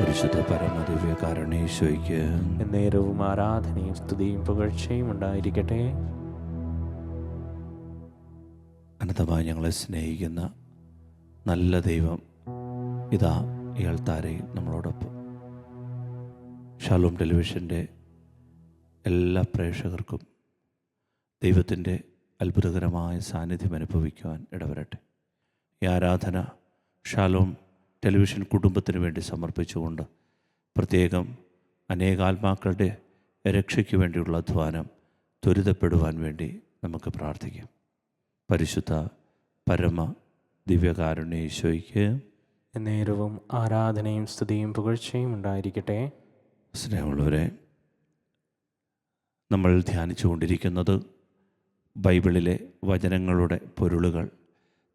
പരിശുദ്ധ പരമദിവ്യ കാരുണ്യേശ്വയ്ക്ക് എന്നേരവും ആരാധനയും സ്തുതിയും പുകഴ്ചയും ഉണ്ടായിരിക്കട്ടെ. അനന്തമായി ഞങ്ങളെ സ്നേഹിക്കുന്ന നല്ല ദൈവം ഇതാ ഇയാൾ താരയിൽ നമ്മളോടൊപ്പം. ഷാലോം ടെലിവിഷൻ്റെ എല്ലാ പ്രേക്ഷകർക്കും ദൈവത്തിൻ്റെ അത്ഭുതകരമായ സാന്നിധ്യം അനുഭവിക്കുവാൻ ഇടവരട്ടെ. ഈ ആരാധന ഷാലോം ടെലിവിഷൻ കുടുംബത്തിന് വേണ്ടി സമർപ്പിച്ചുകൊണ്ട് പ്രത്യേകം അനേകാത്മാക്കളുടെ രക്ഷയ്ക്ക് വേണ്ടിയുള്ള അധ്വാനം ത്വരിതപ്പെടുവാൻ വേണ്ടി നമുക്ക് പ്രാർത്ഥിക്കാം. പരിശുദ്ധ പരമ ദിവ്യകാരുണ്യ ഈശോയ്ക്ക് എന്നേരവും ആരാധനയും സ്തുതിയും പുകഴ്ചയും ഉണ്ടായിരിക്കട്ടെ. സ്നേഹമുള്ളവരെ, നമ്മൾ ധ്യാനിച്ചുകൊണ്ടിരിക്കുന്നത് ബൈബിളിലെ വചനങ്ങളുടെ പൊരുളുകൾ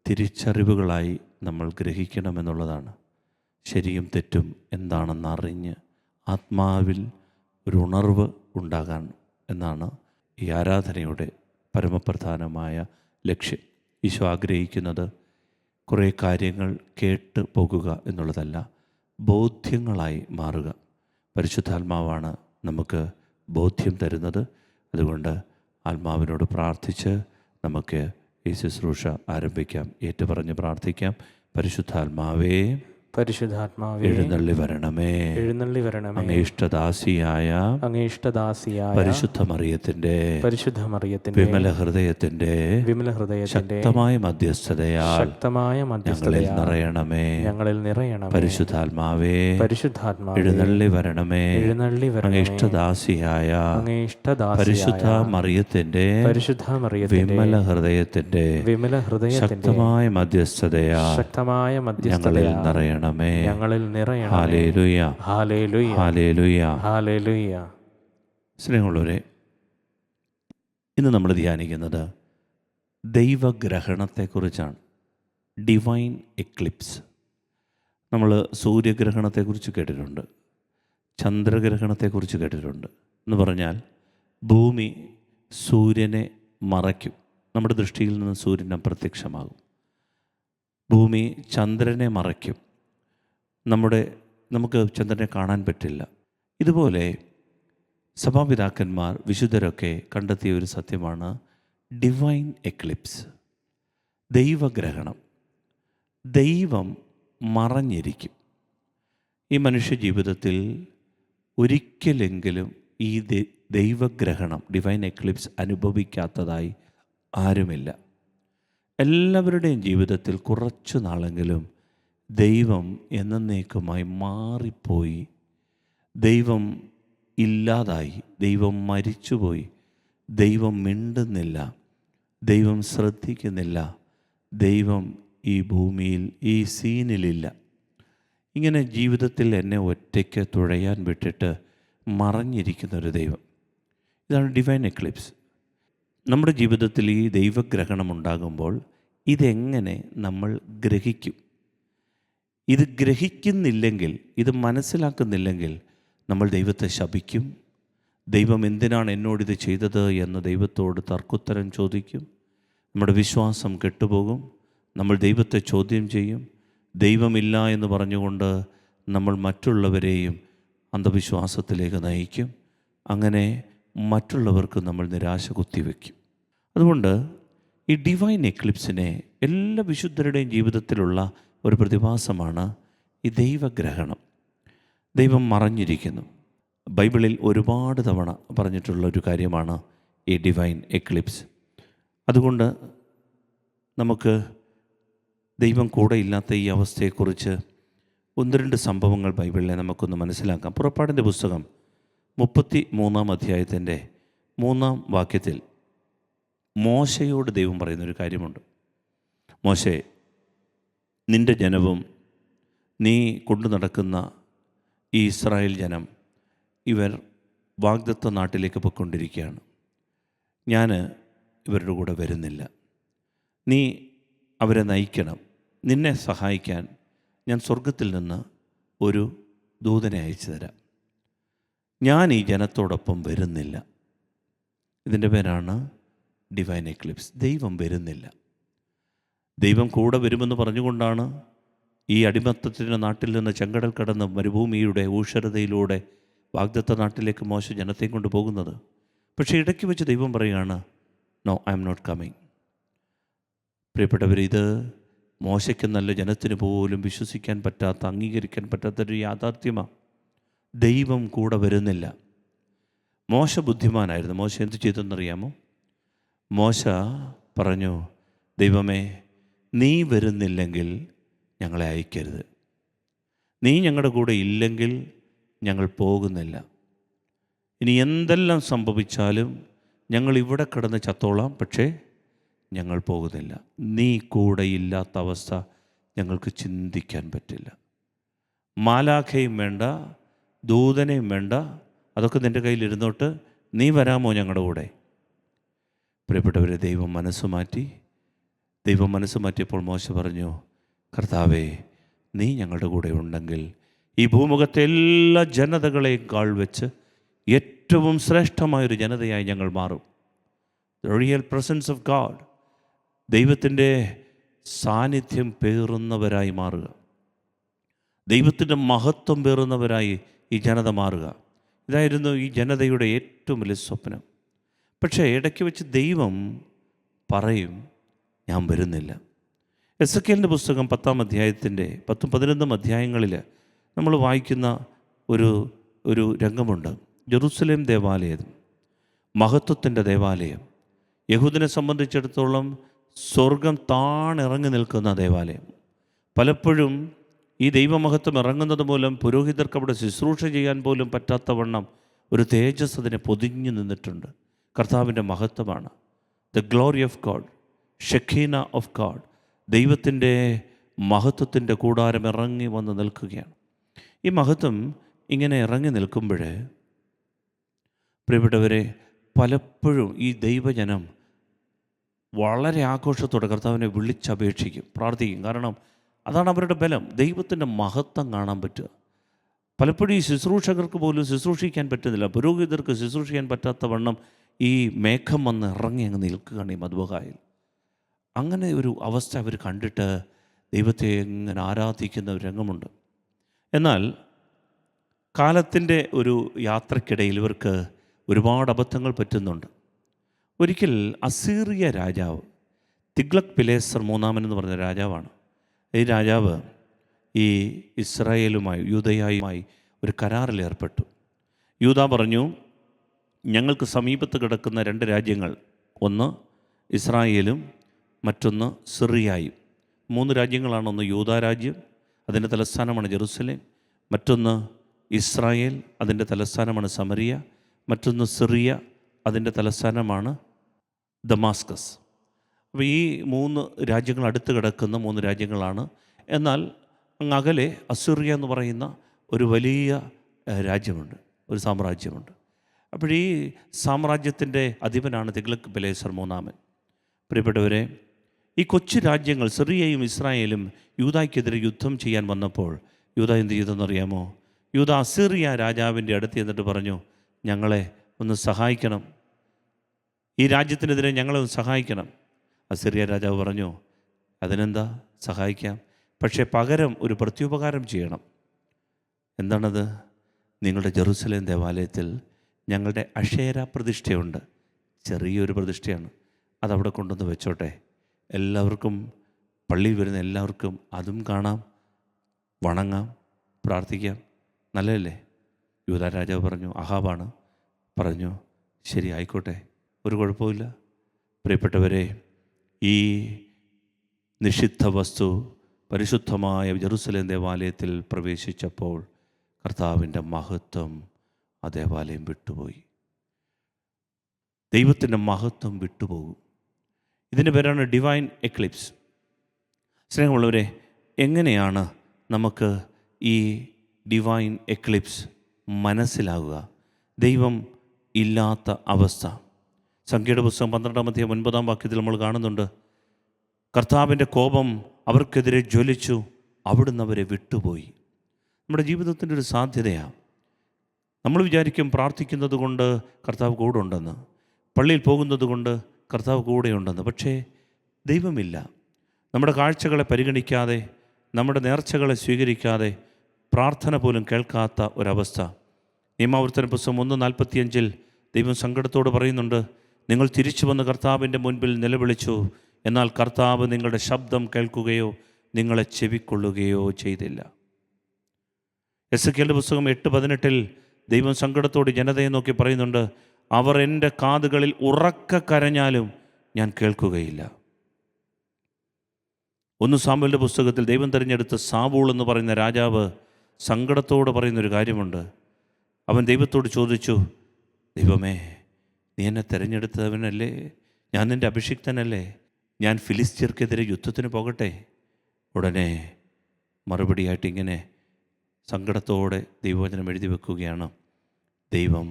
തിരിച്ചറിവുകളായി നമ്മൾ ഗ്രഹിക്കണമെന്നുള്ളതാണ്. ശരിയും തെറ്റും എന്താണെന്നറിഞ്ഞ് ആത്മാവിൽ ഒരു ഉണർവ് ഉണ്ടാകാൻ എന്നാണ് ഈ ആരാധനയുടെ പരമപ്രധാനമായ ലക്ഷ്യം. ഈശോ ആഗ്രഹിക്കുന്നത് കുറേ കാര്യങ്ങൾ കേട്ട് പോകുക എന്നുള്ളതല്ല, ബോധ്യങ്ങളായി മാറുക. പരിശുദ്ധാത്മാവാണ് നമുക്ക് ബോധ്യം തരുന്നത്. അതുകൊണ്ട് ആത്മാവിനോട് പ്രാർത്ഥിച്ച് നമുക്ക് ഈ ശുശ്രൂഷ ആരംഭിക്കാം. ഏറ്റുപറഞ്ഞ് പ്രാർത്ഥിക്കാം. പരിശുദ്ധാത്മാവേ, പരിശുദ്ധാത്മാവേ, എഴുന്നള്ളി വരണമേ. എഴുന്നള്ളി വരണമേ. അങ്ങേ ഇഷ്ടദാസിയായ പരിശുദ്ധ മറിയത്തിന്റെ വിമല ഹൃദയത്തിന്റെ ശക്തമായ മധ്യസ്ഥതയാൽ ഞങ്ങളിൽ നിറയണമേ. പരിശുദ്ധാത്മാവേ, എഴുന്നള്ളി വരണമേ. അങ്ങേ ഇഷ്ടദാസിയായ പരിശുദ്ധ മറിയത്തിന്റെ വിമല ഹൃദയത്തിന്റെ ശക്തമായ മധ്യസ്ഥതയാൽ ഞങ്ങളിൽ നിറയണം. സ്നേഹമുള്ളവരെ, ഇന്ന് നമ്മൾ ധ്യാനിക്കുന്നത് ദൈവഗ്രഹണത്തെക്കുറിച്ചാണ്. Divine Eclipse. നമ്മൾ സൂര്യഗ്രഹണത്തെക്കുറിച്ച് കേട്ടിട്ടുണ്ട്, ചന്ദ്രഗ്രഹണത്തെക്കുറിച്ച് കേട്ടിട്ടുണ്ട്. എന്ന് പറഞ്ഞാൽ ഭൂമി സൂര്യനെ മറയ്ക്കും, നമ്മുടെ ദൃഷ്ടിയിൽ നിന്ന് സൂര്യൻ അപ്രത്യക്ഷമാകും. ഭൂമി ചന്ദ്രനെ മറയ്ക്കും, നമുക്ക് ചന്ദ്രനെ കാണാൻ പറ്റില്ല. ഇതുപോലെ സഭാപിതാക്കന്മാർ വിശുദ്ധരൊക്കെ കണ്ടെത്തിയ ഒരു സത്യമാണ് ഡിവൈൻ എക്ലിപ്സ്, ദൈവഗ്രഹണം. ദൈവം മറഞ്ഞിരിക്കും. ഈ മനുഷ്യ ജീവിതത്തിൽ ഒരിക്കലെങ്കിലും ഈ ദൈവഗ്രഹണം, ഡിവൈൻ എക്ലിപ്സ് അനുഭവിക്കാത്തതായി ആരുമില്ല. എല്ലാവരുടെയും ജീവിതത്തിൽ കുറച്ചു നാളെങ്കിലും ദൈവം എന്നേക്കുമായി മാറിപ്പോയി, ദൈവം ഇല്ലാതായി, ദൈവം മരിച്ചുപോയി, ദൈവം മിണ്ടുന്നില്ല, ദൈവം ശ്രദ്ധിക്കുന്നില്ല, ദൈവം ഈ ഭൂമിയിൽ ഈ സീനിലില്ല. ഇങ്ങനെ ജീവിതത്തിൽ എന്നെ ഒറ്റയ്ക്ക് തുഴയാൻ വിട്ടിട്ട് മറഞ്ഞിരിക്കുന്നൊരു ദൈവം. ഇതാണ് ഡിവൈൻ എക്ലിപ്സ്. നമ്മുടെ ജീവിതത്തിൽ ഈ ദൈവഗ്രഹണം ഉണ്ടാകുമ്പോൾ ഇതെങ്ങനെ നമ്മൾ ഗ്രഹിക്കും? ഇത് ഗ്രഹിക്കുന്നില്ലെങ്കിൽ, ഇത് മനസ്സിലാക്കുന്നില്ലെങ്കിൽ നമ്മൾ ദൈവത്തെ ശപിക്കും. ദൈവം എന്തിനാണ് എന്നോടിത് ചെയ്തത് എന്ന് ദൈവത്തോട് തർക്കുത്തരം ചോദിക്കും. നമ്മുടെ വിശ്വാസം കെട്ടുപോകും. നമ്മൾ ദൈവത്തെ ചോദ്യം ചെയ്യും. ദൈവമില്ല എന്ന് പറഞ്ഞുകൊണ്ട് നമ്മൾ മറ്റുള്ളവരെയും അന്ധവിശ്വാസത്തിലേക്ക് നയിക്കും. അങ്ങനെ മറ്റുള്ളവർക്ക് നമ്മൾ നിരാശ കുത്തിവെക്കും. അതുകൊണ്ട് ഈ ഡിവൈൻ എക്ലിപ്സിനെ എല്ലാ വിശുദ്ധരുടെയും ജീവിതത്തിലുള്ള ഒരു പ്രതിഭാസമാണ് ഈ ദൈവഗ്രഹണം. ദൈവം മറഞ്ഞിരിക്കുന്നു. ബൈബിളിൽ ഒരുപാട് തവണ പറഞ്ഞിട്ടുള്ള ഒരു കാര്യമാണ് ഈ ഡിവൈൻ എക്ലിപ്സ്. അതുകൊണ്ട് നമുക്ക് ദൈവം കൂടെ ഇല്ലാത്ത ഈ അവസ്ഥയെക്കുറിച്ച് 1-2 സംഭവങ്ങൾ ബൈബിളിലെ നമുക്കൊന്ന് മനസ്സിലാക്കാം. പുറപ്പാടിൻ്റെ പുസ്തകം 33-ാം അധ്യായത്തിൻ്റെ 3-ാം വാക്യത്തിൽ മോശയോട് ദൈവം പറയുന്നൊരു കാര്യമുണ്ട്. മോശേ, നിൻ്റെ ജനവും നീ കൊണ്ടു നടക്കുന്ന ഈ ഇസ്രായേൽ ജനം ഇവർ വാഗ്ദത്ത നാട്ടിലേക്ക് പോയിക്കൊണ്ടിരിക്കുകയാണ്. ഞാൻ ഇവരുടെ കൂടെ വരുന്നില്ല. നീ അവരെ നയിക്കണം. നിന്നെ സഹായിക്കാൻ ഞാൻ സ്വർഗത്തിൽ നിന്ന് ഒരു ദൂതനെ അയച്ചു തരാം. ഞാൻ ഈ ജനത്തോടൊപ്പം വരുന്നില്ല. ഇതിൻ്റെ പേരാണ് ഡിവൈൻ എക്ലിപ്സ്. ദൈവം വരുന്നില്ല. ദൈവം കൂടെ വരുമെന്ന് പറഞ്ഞുകൊണ്ടാണ് ഈ അടിമത്തത്തിൻ്റെ നാട്ടിൽ നിന്ന് ചെങ്കടൽ കടന്ന് മരുഭൂമിയുടെ ഊഷരതയിലൂടെ വാഗ്ദത്ത നാട്ടിലേക്ക് മോശ ജനത്തെയും കൊണ്ട് പോകുന്നത്. പക്ഷേ ഇടയ്ക്ക് വെച്ച് ദൈവം പറയുകയാണ്, no, I am not coming. പ്രിയപ്പെട്ടവർ, ഇത് മോശയ്ക്കെന്നല്ല ജനത്തിന് പോലും വിശ്വസിക്കാൻ പറ്റാത്ത, അംഗീകരിക്കാൻ പറ്റാത്തൊരു യാഥാർത്ഥ്യമാണ്. ദൈവം കൂടെ വരുന്നില്ല. മോശ ബുദ്ധിമാനായിരുന്നു. മോശ എന്ത് ചെയ്തെന്നറിയാമോ? മോശ പറഞ്ഞു, ദൈവമേ, നീ വരുന്നില്ലെങ്കിൽ ഞങ്ങളെ അയക്കരുത്. നീ ഞങ്ങളുടെ കൂടെ ഇല്ലെങ്കിൽ ഞങ്ങൾ പോകുന്നില്ല. ഇനി എന്തെല്ലാം സംഭവിച്ചാലും ഞങ്ങൾ ഇവിടെ കിടന്ന് ചത്തോളാം, പക്ഷേ ഞങ്ങൾ പോകുന്നില്ല. നീ കൂടെ ഇല്ലാത്ത അവസ്ഥ ഞങ്ങൾക്ക് ചിന്തിക്കാൻ പറ്റില്ല. മാലാഖയും വേണ്ട, ദൂതനെയും വേണ്ട, അതൊക്കെ നിൻ്റെ കയ്യിലിരുന്നോട്ട് നീ വരാമോ ഞങ്ങളുടെ കൂടെ? പ്രിയപ്പെട്ടവരെ, ദൈവം മനസ്സ് മാറ്റിയപ്പോൾ മോശ പറഞ്ഞു, കർത്താവേ, നീ ഞങ്ങളുടെ കൂടെ ഉണ്ടെങ്കിൽ ഈ ഭൂമുഖത്തെ എല്ലാ ജനതകളെക്കാൾ വെച്ച് ഏറ്റവും ശ്രേഷ്ഠമായൊരു ജനതയായി ഞങ്ങൾ മാറും. The real presence of God, ദൈവത്തിൻ്റെ സാന്നിധ്യം പേറുന്നവരായി മാറുക, ദൈവത്തിൻ്റെ മഹത്വം പേറുന്നവരായി ഈ ജനത മാറുക. ഇതായിരുന്നു ഈ ജനതയുടെ ഏറ്റവും വലിയ സ്വപ്നം. പക്ഷേ ഇടയ്ക്ക് വെച്ച് ദൈവം പറയും, ഞാൻ വരുന്നില്ല. എസെക്കിയേലിൻ്റെ പുസ്തകം 10-ാം അധ്യായത്തിൻ്റെ 10-11 അധ്യായങ്ങളിൽ നമ്മൾ വായിക്കുന്ന ഒരു രംഗമുണ്ട്. ജെറുസലേം ദേവാലയം, മഹത്വത്തിൻ്റെ ദേവാലയം, യഹൂദനെ സംബന്ധിച്ചിടത്തോളം സ്വർഗം താണിറങ്ങി നിൽക്കുന്ന ദേവാലയം. പലപ്പോഴും ഈ ദൈവമഹത്വം ഇറങ്ങുന്നത് മൂലം പുരോഹിതർക്ക് അവിടെ ശുശ്രൂഷ ചെയ്യാൻ പോലും പറ്റാത്തവണ്ണം ഒരു തേജസ് അതിനെ പൊതിഞ്ഞു നിന്നിട്ടുണ്ട്. കർത്താവിൻ്റെ മഹത്വമാണ്. The glory of God, Shekinah of God, ദൈവത്തിൻ്റെ മഹത്വത്തിൻ്റെ കൂടാരം ഇറങ്ങി വന്ന് നിൽക്കുകയാണ്. ഈ മഹത്വം ഇങ്ങനെ ഇറങ്ങി നിൽക്കുമ്പോൾ പ്രിയപ്പെട്ടവരെ, പലപ്പോഴും ഈ ദൈവജനം വളരെ ആഘോഷത്തോടെ കർത്താവിനെ വിളിച്ചപേക്ഷിക്കും, പ്രാർത്ഥിക്കും. കാരണം അതാണ് അവരുടെ ബലം, ദൈവത്തിൻ്റെ മഹത്വം കാണാൻ പറ്റുക. പലപ്പോഴും ഈ ശുശ്രൂഷകർക്ക് പോലും ശുശ്രൂഷിക്കാൻ പറ്റുന്നില്ല, പുരോഹിതർക്ക് ശുശ്രൂഷിക്കാൻ പറ്റാത്ത വണ്ണം ഈ മേഘം വന്ന് ഇറങ്ങി അങ്ങ് നിൽക്കുകയാണ് ഈ മദ്ബഹായിൽ. അങ്ങനെ ഒരു അവസ്ഥ അവർ കണ്ടിട്ട് ദൈവത്തെ ഇങ്ങനെ ആരാധിക്കുന്ന ഒരു രംഗമുണ്ട്. എന്നാൽ കാലത്തിൻ്റെ ഒരു യാത്രക്കിടയിൽ ഇവർക്ക് ഒരുപാട് അബദ്ധങ്ങൾ പറ്റുന്നുണ്ട്. ഒരിക്കൽ അസീറിയ രാജാവ്, തിഗ്ലക് പിലേസർ മൂന്നാമൻ എന്ന് പറഞ്ഞ രാജാവാണ്. ഈ രാജാവ് ഈ ഇസ്രായേലുമായി, യൂദയുമായി ഒരു കരാറിൽ ഏർപ്പെട്ടു. യൂദ പറഞ്ഞു, ഞങ്ങൾക്ക് സമീപത്ത് കിടക്കുന്ന 2 രാജ്യങ്ങൾ, ഒന്ന് ഇസ്രായേലും മറ്റൊന്ന് സിറിയയും. 3 രാജ്യങ്ങളാണ്. ഒന്ന് യൂദാ രാജ്യം, അതിൻ്റെ തലസ്ഥാനമാണ് ജെറുസലേം. മറ്റൊന്ന് ഇസ്രായേൽ, അതിൻ്റെ തലസ്ഥാനമാണ് സമരിയ. മറ്റൊന്ന് സിറിയ, അതിൻ്റെ തലസ്ഥാനമാണ് ദമാസ്കസ്. അപ്പോൾ ഈ 3 രാജ്യങ്ങൾ അടുത്ത് കിടക്കുന്ന 3 രാജ്യങ്ങളാണ്. എന്നാൽ അങ്ങ് അകലെ അസീറിയ എന്ന് പറയുന്ന ഒരു വലിയ രാജ്യമുണ്ട്, ഒരു സാമ്രാജ്യമുണ്ട്. അപ്പോൾ ഈ സാമ്രാജ്യത്തിൻ്റെ അധിപനാണ് തിഗ്ലക് പിലേസർ മൂന്നാമൻ. പ്രിയപ്പെട്ടവരെ, ഈ കൊച്ചു രാജ്യങ്ങൾ സിറിയയും ഇസ്രായേലും യൂദായ്ക്കെതിരെ യുദ്ധം ചെയ്യാൻ വന്നപ്പോൾ യൂദ എന്ത് ചെയ്തെന്നറിയാമോ? യൂദ അസീറിയ രാജാവിൻ്റെ അടുത്ത് എന്നിട്ട് പറഞ്ഞു, ഞങ്ങളെ ഒന്ന് സഹായിക്കണം, ഈ രാജ്യത്തിനെതിരെ ഞങ്ങളെ ഒന്ന് സഹായിക്കണം. അസീറിയ രാജാവ് പറഞ്ഞു, അതിനെന്താ, സഹായിക്കാം, പക്ഷേ പകരം ഒരു പ്രത്യുപകാരം ചെയ്യണം. എന്താണത്? നിങ്ങളുടെ ജെറുസലേം ദേവാലയത്തിൽ ഞങ്ങളുടെ അക്ഷേര പ്രതിഷ്ഠയുണ്ട്, ചെറിയൊരു പ്രതിഷ്ഠയാണ്, അതവിടെ കൊണ്ടുവന്ന് വെച്ചോട്ടെ. എല്ലാവർക്കും, പള്ളിയിൽ വരുന്ന എല്ലാവർക്കും അതും കാണാം, വണങ്ങാം, പ്രാർത്ഥിക്കാം. നല്ലതല്ലേ? യൂദാ രാജാവ് പറഞ്ഞു, അഹാബാണ്, പറഞ്ഞു, ശരി, ആയിക്കോട്ടെ, ഒരു കുഴപ്പമില്ല. പ്രിയപ്പെട്ടവരെ, ഈ നിഷിദ്ധ വസ്തു പരിശുദ്ധമായ ജെറുസലേം ദേവാലയത്തിൽ പ്രവേശിച്ചപ്പോൾ കർത്താവിൻ്റെ മഹത്വം ആ ദേവാലയം വിട്ടുപോയി. ദൈവത്തിൻ്റെ മഹത്വം വിട്ടുപോകും. ഇതിൻ്റെ പേരാണ് ഡിവൈൻ എക്ലിപ്സ്. സ്നേഹമുള്ളവരെ, എങ്ങനെയാണ് നമുക്ക് ഈ ഡിവൈൻ എക്ലിപ്സ് മനസ്സിലാകുക? ദൈവം ഇല്ലാത്ത അവസ്ഥ. സംഖ്യയുടെ പുസ്തകം 12-ാം അധ്യായം 9-ാം വാക്യത്തിൽ നമ്മൾ കാണുന്നുണ്ട്, കർത്താവിൻ്റെ കോപം അവർക്കെതിരെ ജ്വലിച്ചു, അവിടുന്ന് അവരെ വിട്ടുപോയി. നമ്മുടെ ജീവിതത്തിൻ്റെ ഒരു സാധ്യതയാണ്. നമ്മൾ വിചാരിക്കും പ്രാർത്ഥിക്കുന്നത് കൊണ്ട് കർത്താവ് കൂടെ ഉണ്ടെന്ന്, പള്ളിയിൽ പോകുന്നത് കൊണ്ട് കർത്താവ് കൂടെയുണ്ടെന്ന്. പക്ഷേ ദൈവമില്ല. നമ്മുടെ കാഴ്ചകളെ പരിഗണിക്കാതെ, നമ്മുടെ നേർച്ചകളെ സ്വീകരിക്കാതെ പ്രാർത്ഥന പോലും കേൾക്കാത്ത ഒരവസ്ഥ. നിയമാവർത്തന പുസ്തകം 1:45 ദൈവം സങ്കടത്തോട് പറയുന്നുണ്ട്, നിങ്ങൾ തിരിച്ചു വന്ന് കർത്താവിൻ്റെ മുൻപിൽ നിലവിളിച്ചു, എന്നാൽ കർത്താവ് നിങ്ങളുടെ ശബ്ദം കേൾക്കുകയോ നിങ്ങളെ ചെവിക്കൊള്ളുകയോ ചെയ്തില്ല. എസെക്കിയേലിൻ്റെ പുസ്തകം 8:18 ദൈവം സങ്കടത്തോട് ജനതയെ നോക്കി പറയുന്നുണ്ട്, അവർ എൻ്റെ കാതുകളിൽ ഉറക്കെ കരഞ്ഞാലും ഞാൻ കേൾക്കുകയില്ല. 1 സാമുവേലിൻ്റെ പുസ്തകത്തിൽ ദൈവം തിരഞ്ഞെടുത്ത സാവൂൾ എന്ന് പറയുന്ന രാജാവ് സങ്കടത്തോട് പറയുന്നൊരു കാര്യമുണ്ട്. അവൻ ദൈവത്തോട് ചോദിച്ചു, ദൈവമേ, നീ എന്നെ തിരഞ്ഞെടുത്തവനല്ലേ, ഞാൻ നിൻ്റെ അഭിഷിക്തനല്ലേ, ഞാൻ ഫിലിസ്ത്യർക്കെതിരെ യുദ്ധത്തിന് പോകട്ടെ? ഉടനെ മറുപടിയായിട്ട് ഇങ്ങനെ സങ്കടത്തോടെ ദൈവവചനം എഴുതി വെക്കുകയാണ്, ദൈവം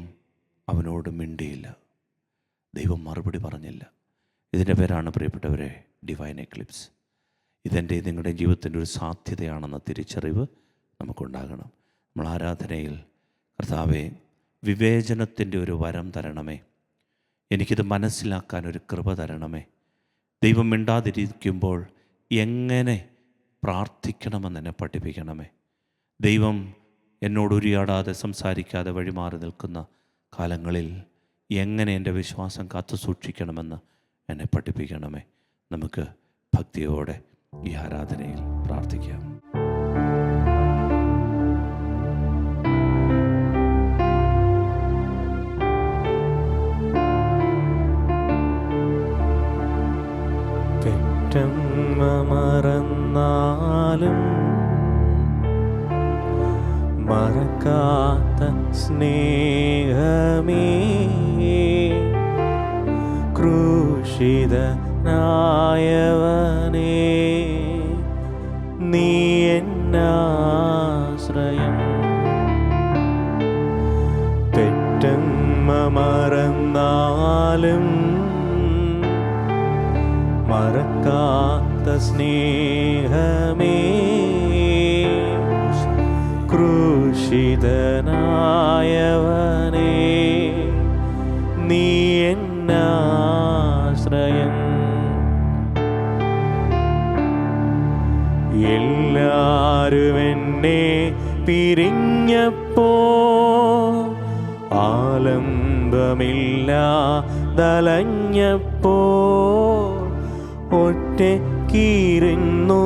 അവനോട് മിണ്ടിയില്ല, ദൈവം മറുപടി പറഞ്ഞില്ല. ഇതിൻ്റെ പേരാണ് പ്രിയപ്പെട്ടവരെ ഡിവൈൻ എക്ലിപ്സ്. ഇതെൻ്റെ നിങ്ങളുടെ ജീവിതത്തിൻ്റെ ഒരു സാധ്യതയാണെന്ന തിരിച്ചറിവ് നമുക്കുണ്ടാകണം. നമ്മൾ ആരാധനയിൽ കർത്താവേ, വിവേചനത്തിൻ്റെ ഒരു വരം തരണമേ, എനിക്കിത് മനസ്സിലാക്കാനൊരു കൃപ തരണമേ. ദൈവം മിണ്ടാതിരിക്കുമ്പോൾ എങ്ങനെ പ്രാർത്ഥിക്കണമെന്ന് എന്നെ പഠിപ്പിക്കണമേ. ദൈവം എന്നോടുരിയാടാതെ സംസാരിക്കാതെ വഴിമാറി നിൽക്കുന്ന കാലങ്ങളിൽ എങ്ങനെ എൻ്റെ വിശ്വാസം കാത്തു സൂക്ഷിക്കണമെന്ന് എന്നെ പഠിപ്പിക്കണമേ. നമുക്ക് ഭക്തിയോടെ ഈ ആരാധനയിൽ പ്രാർത്ഥിക്കാം. പെറ്റമ്മ മറന്നാലും മറക്കാത്ത സ്നേഹമേ, ക്രൂശിതനായവനേ, നീ എന്നാശ്രയം. പെറ്റമ്മ മറന്നാലും മറക്കാത്ത സ്നേഹമേ, ക്രൂശിതനായവനേ, നീ എന്നാശ്രയം. എല്ലാരും എന്നെ പിരിഞ്ഞപ്പോ ആലംബമില്ലാതലഞ്ഞപ്പോ ഒറ്റയ്ക്കിരുന്നു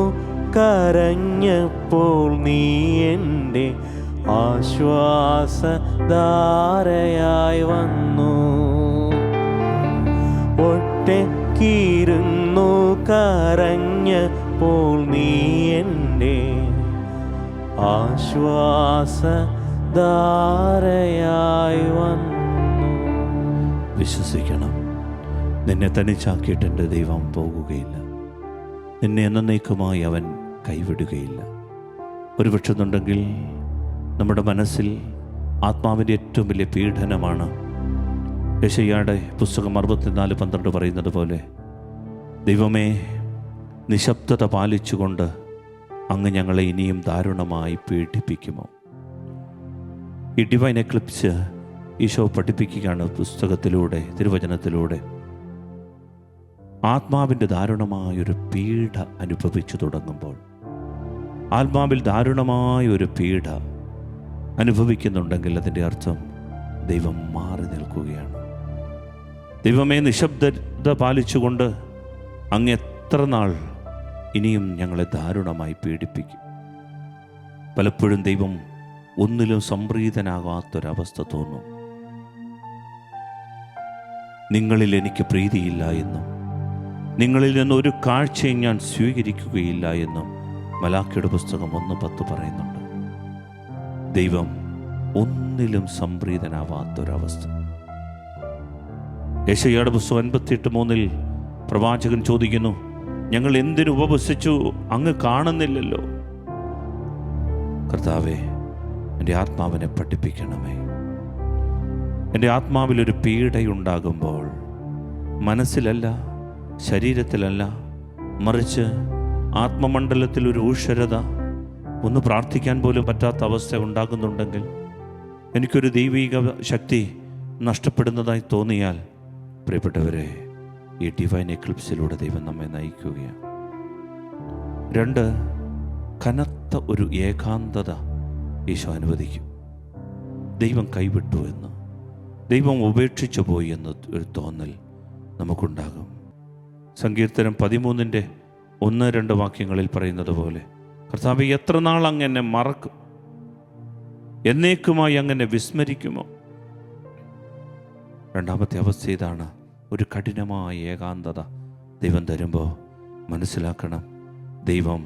കരഞ്ഞപ്പോൾ നീ എൻ്റെ ആശ്വാസധാരയായി വന്നു. ഒറ്റയ്ക്കിരുന്നു കരഞ്ഞപ്പോൾ നീ എൻ്റെ ആശ്വാസധാരയായി വന്നു. വിശ്വസിക്കണം, നിന്നെ തനിച്ചാക്കിയിട്ട് എൻ്റെ ദൈവം പോകുകയില്ല. നിന്നെ എന്നേക്കുമായി അവൻ കൈവിടുകയില്ല. ഒരു പക്ഷെന്നുണ്ടെങ്കിൽ നമ്മുടെ മനസ്സിൽ ആത്മാവിൻ്റെ ഏറ്റവും വലിയ പീഡനമാണ്. യെശയ്യായുടെ പുസ്തകം 64:12 പറയുന്നത് പോലെ, ദൈവമേ, നിശബ്ദത പാലിച്ചുകൊണ്ട് അങ്ങ് ഞങ്ങളെ ഇനിയും ദാരുണമായി പീഡിപ്പിക്കുമോ? ഈ ഡിവൈൻ എക്ലിപ്സ് ഈശോ പഠിപ്പിക്കുകയാണ് പുസ്തകത്തിലൂടെ, തിരുവചനത്തിലൂടെ. ആത്മാവിൻ്റെ ദാരുണമായൊരു പീഡ അനുഭവിച്ചു തുടങ്ങുമ്പോൾ, ആത്മാവിൽ ദാരുണമായൊരു പീഡ അനുഭവിക്കുന്നുണ്ടെങ്കിൽ അതിൻ്റെ അർത്ഥം ദൈവം മാറി നിൽക്കുകയാണ്. ദൈവമേ, നിശബ്ദത പാലിച്ചുകൊണ്ട് അങ്ങ് എത്ര നാൾ ഇനിയും ഞങ്ങളെ ദാരുണമായി പീഡിപ്പിക്കും? പലപ്പോഴും ദൈവം ഒന്നിലും സംപ്രീതനാകാത്തൊരവസ്ഥ തോന്നും. നിങ്ങളിൽ എനിക്ക് പ്രീതിയില്ല എന്നും നിങ്ങളിൽ നിന്നൊരു കാഴ്ചയും ഞാൻ സ്വീകരിക്കുകയില്ല എന്നും മലാക്കിയുടെ പുസ്തകം 1:10 പറയുന്നുണ്ട്. ദൈവം ഒന്നിലും സംപ്രീതനാവാത്തൊരവസ്ഥ. യെശയ്യായുടെ പുസ്തകം 58:3 പ്രവാചകൻ ചോദിക്കുന്നു, ഞങ്ങൾ എന്തിനു ഉപവസിച്ചു, അങ്ങ് കാണുന്നില്ലല്ലോ? കർത്താവേ, എൻ്റെ ആത്മാവിനെ പഠിപ്പിക്കണമേ. എൻ്റെ ആത്മാവിലൊരു പീഡയുണ്ടാകുമ്പോൾ മനസ്സിലല്ല, ശരീരത്തിലല്ല, മറിച്ച് ആത്മമണ്ഡലത്തിലൊരു ഊഷരത, ഒന്ന് പ്രാർത്ഥിക്കാൻ പോലും പറ്റാത്ത അവസ്ഥ ഉണ്ടാകുന്നുണ്ടെങ്കിൽ, എനിക്കൊരു ദൈവിക ശക്തി നഷ്ടപ്പെടുന്നതായി തോന്നിയാൽ, പ്രിയപ്പെട്ടവരെ, ഈ ഡിവൈൻ എക്ലിപ്സിലൂടെ ദൈവം നമ്മെ നയിക്കുകയാണ്. 2, കനത്ത ഒരു ഏകാന്തത ഈശോ അനുവദിക്കും. ദൈവം കൈവിട്ടു എന്ന്, ദൈവം ഉപേക്ഷിച്ചു പോയി എന്ന് ഒരു തോന്നൽ നമുക്കുണ്ടാകും. സങ്കീർത്തനം 13:1-2 വാക്യങ്ങളിൽ പറയുന്നത് പോലെ, കർത്താവേ, എത്ര നാൾ അങ്ങനെ മറക്കും? എന്നേക്കുമായി അങ്ങനെ വിസ്മരിക്കുമോ? രണ്ടാമത്തെ അവസ്ഥ ഇതാണ്. ഒരു കഠിനമായ ഏകാന്തത ദൈവം തരുമ്പോൾ മനസ്സിലാക്കണം, ദൈവം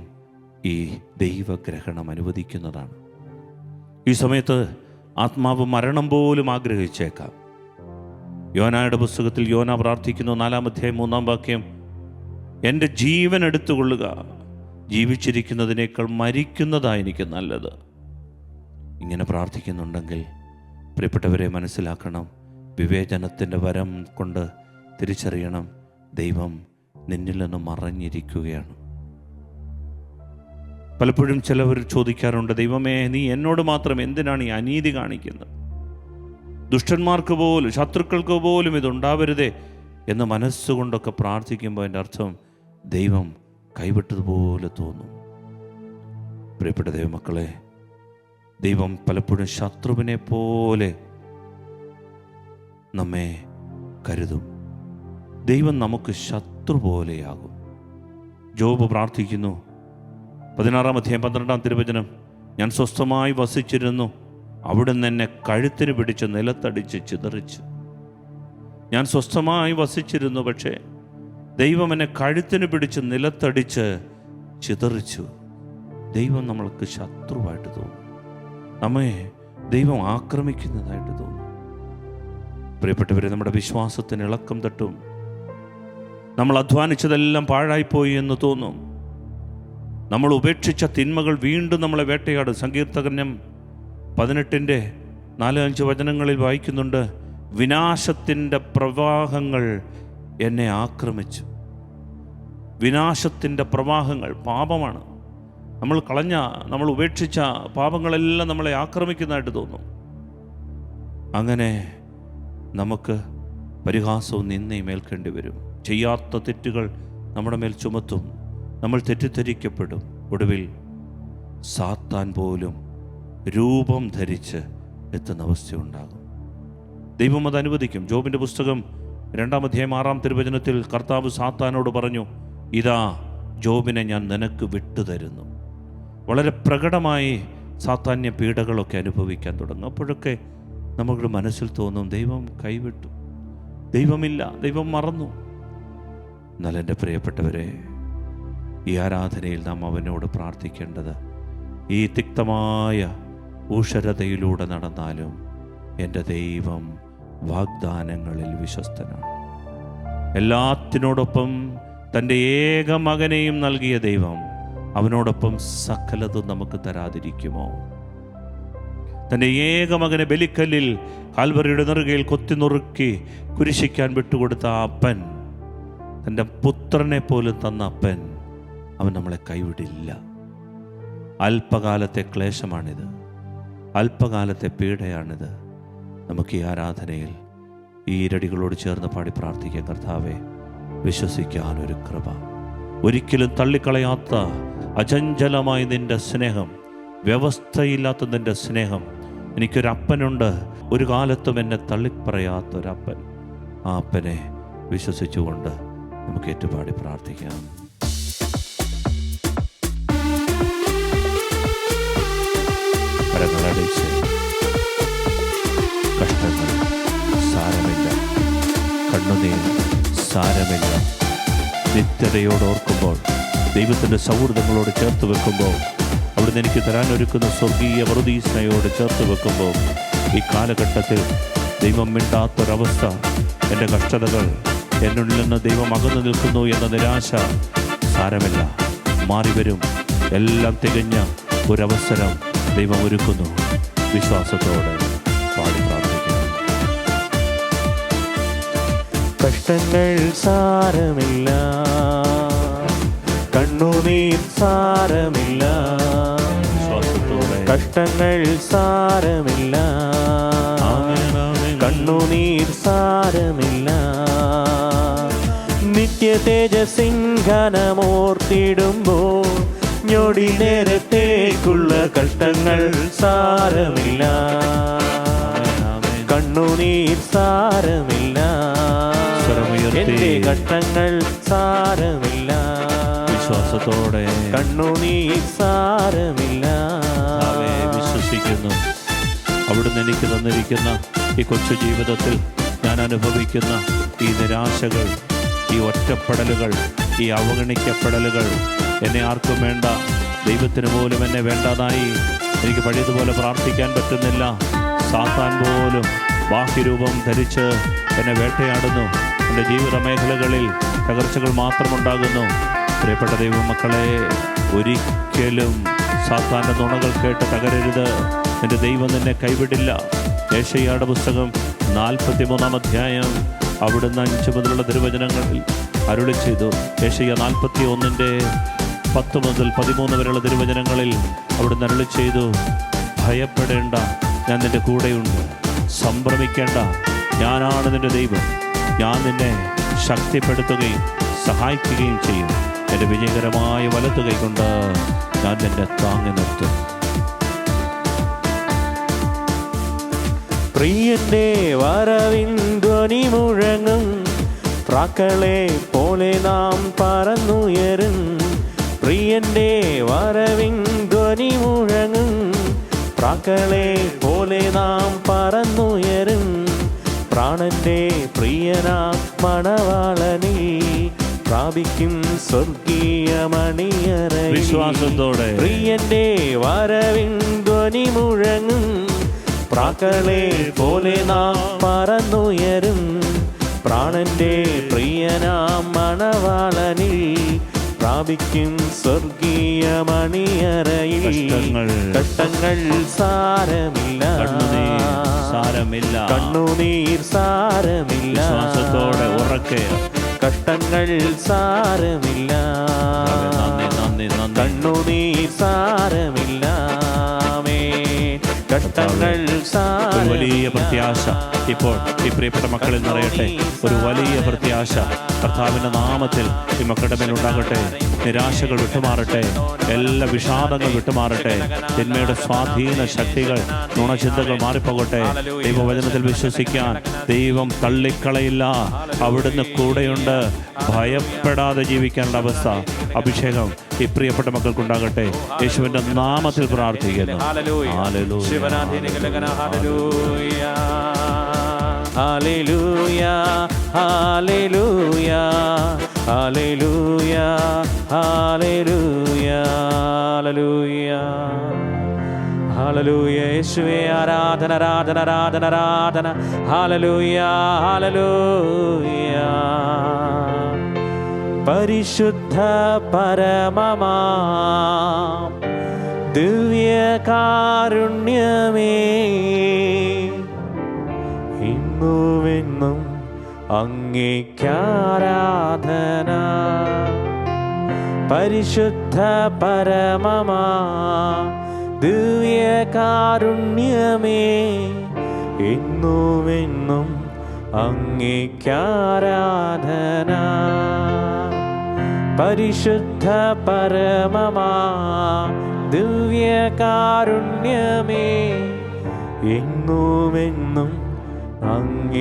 ഈ ദൈവഗ്രഹണം അനുവദിക്കുന്നതാണ്. ഈ സമയത്ത് ആത്മാവ് മരണം പോലും ആഗ്രഹിച്ചേക്കാം. യോനായുടെ പുസ്തകത്തിൽ യോന പ്രാർത്ഥിക്കുന്നു, 4-ാം അധ്യായം 3-ാം വാക്യം, എൻ്റെ ജീവൻ എടുത്തുകൊള്ളുക, ജീവിച്ചിരിക്കുന്നതിനേക്കാൾ മരിക്കുന്നതാണ് എനിക്ക് നല്ലത്. ഇങ്ങനെ പ്രാർത്ഥിക്കുന്നുണ്ടെങ്കിൽ പ്രിയപ്പെട്ടവരെ മനസ്സിലാക്കണം, വിവേചനത്തിൻ്റെ വരം കൊണ്ട് തിരിച്ചറിയണം, ദൈവം നിന്നിൽ നിന്ന് മറഞ്ഞിരിക്കുകയാണ്. പലപ്പോഴും ചിലവർ ചോദിക്കാറുണ്ട്, ദൈവമേ, നീ എന്നോട് മാത്രം എന്തിനാണ് ഈ അനീതി കാണിക്കുന്നത്? ദുഷ്ടന്മാർക്ക് പോലും, ശത്രുക്കൾക്ക് പോലും ഇതുണ്ടാവരുതേ എന്ന് മനസ്സുകൊണ്ടൊക്കെ പ്രാർത്ഥിക്കുമ്പോൾ എൻ്റെ അർത്ഥം ദൈവം കൈവിട്ടതുപോലെ തോന്നും. പ്രിയപ്പെട്ട ദൈവമക്കളെ, ദൈവം പലപ്പോഴും ശത്രുവിനെ പോലെ നമ്മെ കരുതും. ദൈവം നമുക്ക് ശത്രു പോലെയാകും. ജോബ് പ്രാർത്ഥിക്കുന്നു, 16-ാം അധ്യായം 12-ാം തിരുവചനം, ഞാൻ സ്വസ്ഥമായി വസിച്ചിരുന്നു, അവിടുന്ന് എന്നെ കഴുത്തിന് പിടിച്ച് നിലത്തടിച്ച് ചിതറിച്ചു. ഞാൻ സ്വസ്ഥമായി വസിച്ചിരുന്നു, പക്ഷേ ദൈവം എന്നെ കഴുത്തിന് പിടിച്ച് നിലത്തടിച്ച് ചിതറിച്ചു. ദൈവം നമ്മൾക്ക് ശത്രുവായിട്ട് തോന്നും, നമ്മെ ദൈവം ആക്രമിക്കുന്നതായിട്ട് തോന്നും. പ്രിയപ്പെട്ടവരെ, നമ്മുടെ വിശ്വാസത്തിന് ഇളക്കം തട്ടും. നമ്മൾ അധ്വാനിച്ചതെല്ലാം പാഴായിപ്പോയി എന്ന് തോന്നും. നമ്മൾ ഉപേക്ഷിച്ച തിന്മകൾ വീണ്ടും നമ്മളെ വേട്ടയാടും. സങ്കീർത്തനം 18:4-5 വചനങ്ങളിൽ വായിക്കുന്നുണ്ട്, വിനാശത്തിൻ്റെ പ്രവാഹങ്ങൾ എന്നെ ആക്രമിച്ചു. വിനാശത്തിൻ്റെ പ്രവാഹങ്ങൾ പാപമാണ്. നമ്മൾ ഉപേക്ഷിച്ച പാപങ്ങളെല്ലാം നമ്മളെ ആക്രമിക്കുന്നതായിട്ട് തോന്നും. അങ്ങനെ നമുക്ക് പരിഹാസവും നിന്ദയും ഏൽക്കേണ്ടി വരും. ചെയ്യാത്ത തെറ്റുകൾ നമ്മുടെ മേൽ ചുമത്തും. നമ്മൾ തെറ്റിദ്ധരിക്കപ്പെടും. ഒടുവിൽ സാത്താൻ പോലും രൂപം ധരിച്ച് എത്തുന്ന അവസ്ഥയുണ്ടാകും. ദൈവം അത് അനുവദിക്കും. ജോബിൻ്റെ പുസ്തകം 2-ാം അധ്യായം 6-ാം തിരുവചനത്തിൽ കർത്താവ് സാത്താനോട് പറഞ്ഞു, ഇതാ ജോബിനെ ഞാൻ നിനക്ക് വിട്ടുതരുന്നു. വളരെ പ്രകടമായി സാത്താന്യ പീഡകളൊക്കെ അനുഭവിക്കാൻ തുടങ്ങും. അപ്പോഴൊക്കെ നമ്മുടെ മനസ്സിൽ തോന്നും, ദൈവം കൈവിട്ടു, ദൈവമില്ല, ദൈവം മറന്നു. എന്നാൽ എൻ്റെ പ്രിയപ്പെട്ടവരെ, ഈ ആരാധനയിൽ നാം അവനോട് പ്രാർത്ഥിക്കേണ്ടത്, ഈ തിക്തമായ ഊഷരതയിലൂടെ നടന്നാലും എൻ്റെ ദൈവം വാഗ്ദാനങ്ങളിൽ വിശ്വസ്തനാണ്. എല്ലാത്തിനോടൊപ്പം തൻ്റെ ഏക മകനെയും നൽകിയ ദൈവം അവനോടൊപ്പം സകലതും നമുക്ക് തരാതിരിക്കുമോ? തൻ്റെ ഏക മകനെ ബലിക്കല്ലിൽ കാൽവറിയുടെ നെറുകയിൽ കൊത്തിനുറുക്കി കുരിശിക്കാൻ വിട്ടുകൊടുത്ത ആ അപ്പൻ, തൻ്റെ പുത്രനെ പോലും തന്ന അപ്പൻ, അവൻ നമ്മളെ കൈവിടില്ല. അല്പകാലത്തെ ക്ലേശമാണിത്, അല്പകാലത്തെ പീഡയാണിത്. നമുക്ക് ഈ ആരാധനയിൽ ഈ ഇരടികളോട് ചേർന്ന് പാടി പ്രാർത്ഥിക്കാം, കർത്താവെ, വിശ്വസിക്കാനൊരു കൃപ, ഒരിക്കലും തള്ളിക്കളയാത്ത അചഞ്ചലമായി നിൻ്റെ സ്നേഹം, വ്യവസ്ഥയില്ലാത്ത നിൻ്റെ സ്നേഹം. എനിക്കൊരപ്പനുണ്ട്, ഒരു കാലത്തും എന്നെ തള്ളിപ്പറയാത്തൊരപ്പൻ. ആ അപ്പനെ വിശ്വസിച്ചുകൊണ്ട് നമുക്ക് ഏറ്റുപാടി പ്രാർത്ഥിക്കാം. കരങ്ങളടിച്ച്, കഷ്ടങ്ങൾ സാരമില്ല, കണ്ണുനീർ സാരമില്ല, നിത്യതയോടോർക്കുമ്പോൾ, ദൈവത്തിൻ്റെ സൗഹൃദങ്ങളോട് ചേർത്ത് വെക്കുമ്പോൾ, അവിടുന്ന് എനിക്ക് തരാനൊരുക്കുന്ന സ്വർഗീയ പറുദീസയോട് ചേർത്ത് വെക്കുമ്പോൾ, ഈ കാലഘട്ടത്തിൽ ദൈവം മിണ്ടാത്തൊരവസ്ഥ, എൻ്റെ കഷ്ടതകൾ, എന്നുള്ളിൽ നിന്ന് ദൈവം അകന്നു നിൽക്കുന്നു എന്ന നിരാശ സാരമില്ല, മാറിവരും. എല്ലാം തികഞ്ഞ ഒരവസരം ദൈവം ഒരുക്കുന്നു. വിശ്വാസത്തോടെ പാടി പ്രാർത്ഥിക്കുന്നു. കഷ്ടങ്ങൾ സാരമില്ല, കണ്ണുനീർ സാരമില്ല, കഷ്ടങ്ങൾ സാരമില്ല, കണ്ണുനീർ സാരമില്ല. നിത്യ തേജസിംഹനമോർത്തിടുമ്പോൾ ഞൊടി നേരത്തേക്കുള്ള കഷ്ടങ്ങൾ സാരമില്ല, കണ്ണുനീർ സാരമില്ല, എന്റെ കഷ്ടങ്ങൾ സാരമില്ല, വിശ്വാസത്തോടെ കണ്ണുനീർ സാരമില്ല. വിശ്വസിക്കുന്നു അവിടുന്ന് എനിക്ക് തന്നിരിക്കുന്ന ഈ കൊച്ചു ജീവിതത്തിൽ ഞാൻ അനുഭവിക്കുന്ന ഈ നിരാശകൾ, ഈ ഒറ്റപ്പെടലുകൾ, ഈ അവഗണിക്കപ്പെടലുകൾ എന്നെ ആർക്കും വേണ്ട, ദൈവത്തിന് പോലും എന്നെ വേണ്ടതായി, എനിക്ക് പഴയതുപോലെ പ്രാർത്ഥിക്കാൻ പറ്റുന്നില്ല, സാത്താൻ പോലും ബാഹ്യരൂപം ധരിച്ച് എന്നെ വേട്ടയാടുന്നു, എൻ്റെ ജീവിത മേഖലകളിൽ തകർച്ചകൾ മാത്രമുണ്ടാകുന്നു. പ്രിയപ്പെട്ട ദൈവമക്കളെ, ഒരിക്കലും സാത്താൻ്റെ നുണകൾ കേട്ട് തകരരുത്. എൻ്റെ ദൈവം നിന്നെ കൈവിടില്ല. യേശയ്യായുടെ പുസ്തകം 43-ാം അധ്യായം അവിടുന്ന് 5 മുതലുള്ള തിരുവചനങ്ങളിൽ അരുളി ചെയ്തു. യേശയ്യ 41-10 മുതൽ 13 വരെയുള്ള തിരുവചനങ്ങളിൽ അവിടുന്ന് അരുളി ചെയ്തു, ഭയപ്പെടേണ്ട, ഞാൻ നിൻ്റെ കൂടെയുണ്ട്, സംഭ്രമിക്കേണ്ട, ഞാനാണ് നിൻ്റെ ദൈവം, ഞാൻ നിന്നെ ശക്തിപ്പെടുത്തുകയും സഹായിക്കുകയും ചെയ്യും, എൻ്റെ വിജയകരമായ വലത്തുകൈ കൊണ്ട് ഞാൻ നിന്നെ താങ്ങി നിർത്തും. പ്രിയന്റെ വരവിൻ ധ്വനി മുഴങ്ങും, പ്രാക്കളെ പോലെ നാം പറന്നുയരും. പ്രിയന്റെ വരവിൻ ധ്വനി മുഴങ്ങും, പ്രാക്കളെ പോലെ നാം പറന്നുയരും. പ്രാണന്റെ പ്രിയനാ മണവാളനിൽ പ്രാപിക്കും സ്വർഗീയ മണിയറയിൽ. വിശ്വാസത്തോടെ പ്രിയന്റെ വരവിൻ ധ്വനി മുഴങ്ങും, പ്രാക്കളെ പോലെ നാം പറന്നുയരും. പ്രാണന്റെ പ്രിയനാം മണവാളനിൽ പ്രാപിക്കും സ്വർഗീയ മണിയറയിൽ. കഷ്ടങ്ങൾ സാരമില്ല, സാരമില്ല, കണ്ണുനീർ സാരമില്ല, വിശ്വാസത്തോടെ ഉറക്കെ കഷ്ടങ്ങൾ സാരമില്ല, കണ്ണുനീർ സാരമില്ല, കഷ്ടങ്ങൾ ഒരു വലിയ പ്രത്യാശ ഇപ്പോൾ ഈ പ്രിയപ്പെട്ട മക്കളിൽ നിറയട്ടെ. ഒരു വലിയ പ്രത്യാശ കർത്താവിൻ്റെ നാമത്തിൽ ഈ മക്കളുടെ മേലുണ്ടാകട്ടെ. നിരാശകൾ വിട്ടുമാറട്ടെ, എല്ലാ വിഷാദങ്ങൾ വിട്ടുമാറട്ടെ, തിന്മയുടെ സ്വാധീന ശക്തികൾ, നുണചിന്തകൾ മാറിപ്പോകട്ടെ. ദൈവവചനത്തിൽ വിശ്വസിക്കാൻ ദൈവം തള്ളിക്കളയില്ല, അവിടുന്ന് കൂടെയുണ്ട്. ഭയപ്പെടാതെ ജീവിക്കാനുള്ള അവസ്ഥ, അഭിഷേകം ഈ പ്രിയപ്പെട്ട മക്കൾക്കുണ്ടാകട്ടെ. യേശുവിൻ്റെ നാമത്തിൽ പ്രാർത്ഥിക്കുന്നു. Hallelujah, hallelujah, hallelujah, hallelujah, hallelujah, hallelujah, hallelujah. യേശുവേ ആരാധന, ആരാധന, ആരാധന, ആരാധന. Hallelujah, hallelujah. പരിശുദ്ധ പരമമാം ദിവ്യകാരുണ്യമേ, ഇന്നുമെന്നും അങ്ങേക്കാരാധന. പരിശുദ്ധ പരമമാം ദിവ്യകാരുണ്യമേ, ഇന്നുമെന്നും അങ്ങേക്കാരാധന. പരിശുദ്ധ പരമമാം ദിവ്യകാരുണ്യമേ, എന്നുമെന്നും അങ്ങേക്കാരാധന.